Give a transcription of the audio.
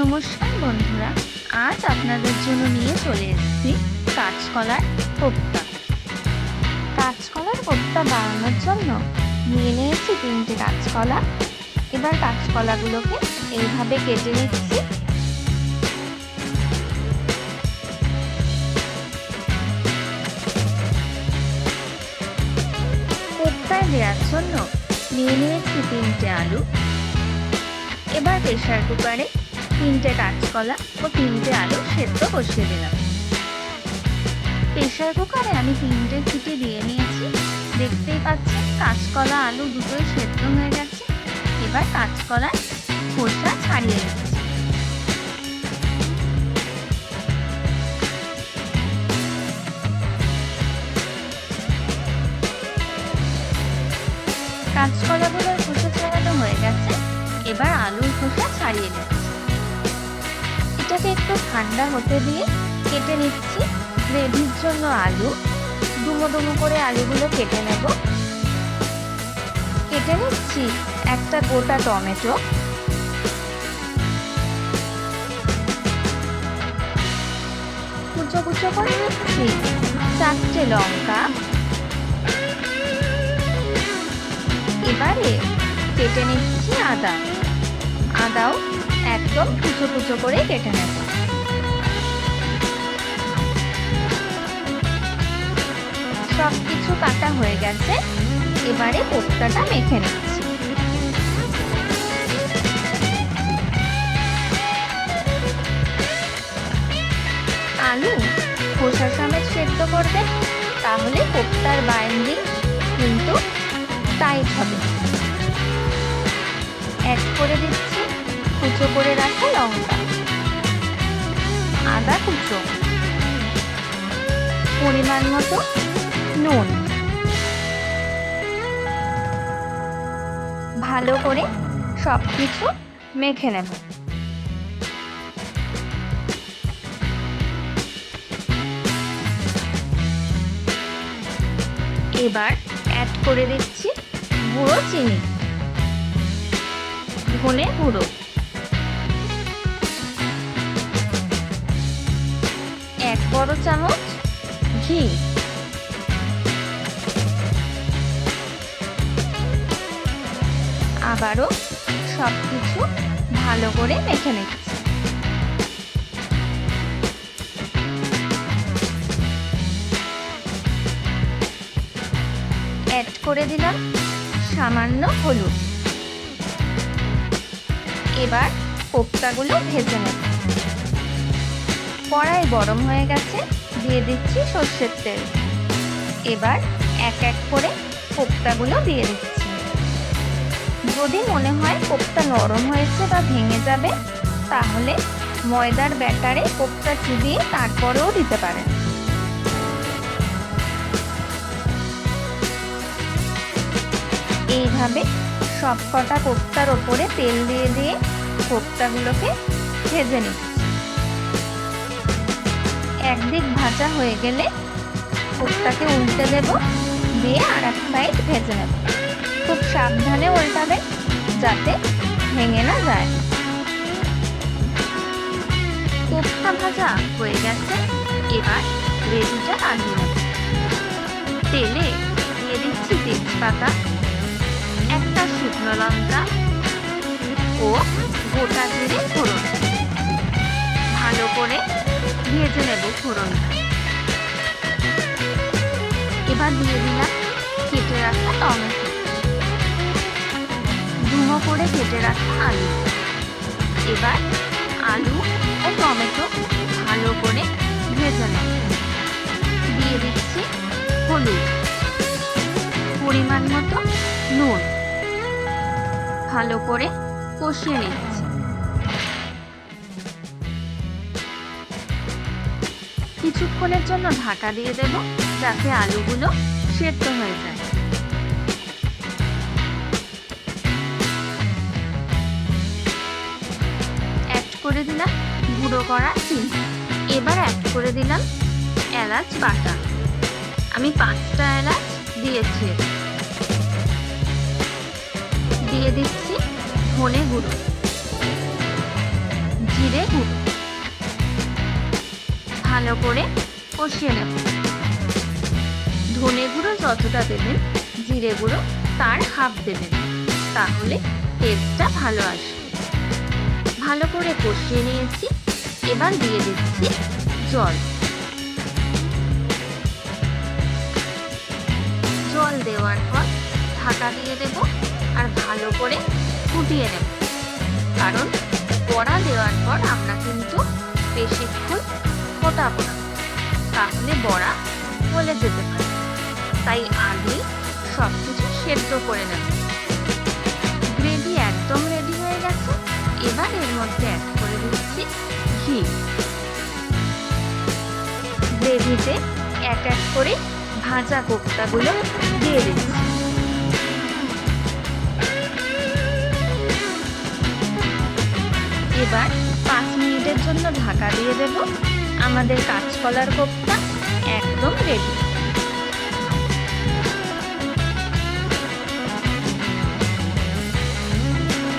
নমস্কার বন্ধুরা, আজ আপনাদের জন্য নিয়ে চলে এসেছি কাঁচকলার কোপ্তা। কাঁচকলার কোপ্তা বানানোর জন্য নিয়ে নিয়েছি 3টে কাঁচকলা। এবার কাঁচকলাগুলোকে এইভাবে কেটে নিচ্ছি। কোপ্তায় দেওয়ার জন্য নিয়ে নিয়েছি 3টে আলু। এবার প্রেসার কুকারে 3টে কাঁচকলা ও 3টে আলু সেদ্ধ বসিয়ে দিলাম। প্রেসার কুকারে আমি 3টে সিটি দিয়ে নিয়েছি। দেখতেই পাচ্ছেন কাঁচকলা আলু দুটোই সেদ্ধ হয়ে গেছে। এবার কাঁচকলার খোসা ছাড়িয়ে নিচ্ছি। কাঁচকলাগুলোর খোসা ছাড়ানো হয়ে গেছে। এবার আলুর খোসা ছাড়িয়ে নিচ্ছি। এটাকে একটু ঠান্ডা হতে দিয়ে কেটে নিচ্ছি। গ্রেভির জন্য আলু ডুমো ডুমো করে আলুগুলো কেটে নেব। কেটে নিচ্ছি একটা গোটা টমেটো, কুচো কুচো করে নিচ্ছি 4টে লঙ্কা। এবারে কেটে নিচ্ছি আদাও একদম কুচো কুচো করে কেটে নেব। সবকিছু কাটা হয়ে গেছে। এবারে কোপ্তাটা মেখে নিচ্ছি। আলু খোসা সমেত সেদ্ধ করবেন, তাহলে কোপ্তার বাইন্ডিং কিন্তু টাইট হবে। অ্যাড করে দিচ্ছি কুচো করে রাখা লঙ্কা, আদা কুচো, পরিমাণ মতো নুন। ভালো করে সবকিছু মেখে নেব। এবার অ্যাড করে দিচ্ছি গুঁড়ো চিনি, ধনে গুঁড়ো, 1 বড় চামচ ঘি, আবারও সবকিছু ভালো করে মেখে নিচ্ছি। অ্যাড করে দিলাম সামান্য হলুদ। এবার কোপ্তাগুলো ভেজে নেব। কড়াই গরম হয়ে গেছে, দিয়ে দিচ্ছি সর্ষের তেল। এবার এক এক করে কোপ্তাগুলো দিয়ে দিচ্ছি। যদি মনে হয় কোপ্তা নরম হয়েছে বা ভেঙে যাবে, তাহলে ময়দার ব্যাটারে কোপ্তা চিবিয়ে তারপরেও দিতে পারেন। এইভাবে সবকটা কোপ্তার ওপরে তেল দিয়ে দিয়ে কোপ্তাগুলোকে ভেজে নিচ্ছি। একদিক ভাজা হয়ে গেলে কোপ্তাকে উল্টে দেব, দিয়ে আর এক সাইড ভেজে নেব। খুব সাবধানে উল্টাবেন যাতে ভেঙে না যায়। কোপ্তা ভাজা হয়ে গেছে। এবার গ্রেভিটা নামিয়ে নেব। তেলে দিয়ে দিচ্ছি তেজপাতা, একটা শুকনো লঙ্কা ও গোটা জিরে ফোড়ন। ভালো করে ভেজে নেব ফোড়নটা। এবার দিয়ে দিলাম কেটে রাখা টমেটো, ডুমো করে কেটে রাখা আলু। এবার আলু ও টমেটো ভালো করে ভেজে নেব। দিয়ে দিচ্ছি হলুদ, পরিমাণ মতো নুন। ভালো করে কষিয়ে নিচ্ছি। কিছুক্ষণের জন্য ঢাকা দিয়ে দেব, যাতে আলুগুলো সেদ্ধ হয়ে যায়। অ্যাড করে দিলাম গুঁড়ো করা চিনি। এবার অ্যাড করে দিলাম এলাচ বাটা। আমি 5টা এলাচ দিয়েছি। দিয়ে দিচ্ছি ধনে গুঁড়ো, জিরে গুঁড়ো ভালো করে কষিয়ে নেব। ধনে গুঁড়ো যতটা দেবেন, জিরে গুঁড়ো তার হাফ দেবেন, তাহলে টেস্টটা ভালো আসবে। ভালো করে কষিয়ে নিয়েছি, এবার দিয়ে দিচ্ছি জল। জল দেওয়ার পর ঢাকা দিয়ে দেব আর ভালো করে ফুটিয়ে নেব। কারণ বড়া দেওয়ার পর আমরা কিন্তু বেশিক্ষণ ফোটাবো না, তাহলে বড়া গলে যেতে পারে। তাই আগেই সবকিছু সেদ্ধ করে নেব। গ্রেভি একদম রেডি হয়ে গেছে। এবার এর মধ্যে অ্যাড করে দিচ্ছি ঘি। গ্রেভিতে এক এক করে ভাজা কোপ্তাগুলো দিয়ে দিচ্ছি। এবার 5 মিনিটের জন্য ঢাকা দিয়ে দেব। আমাদের কাঁচকলার কোপ্তা একদম রেডি।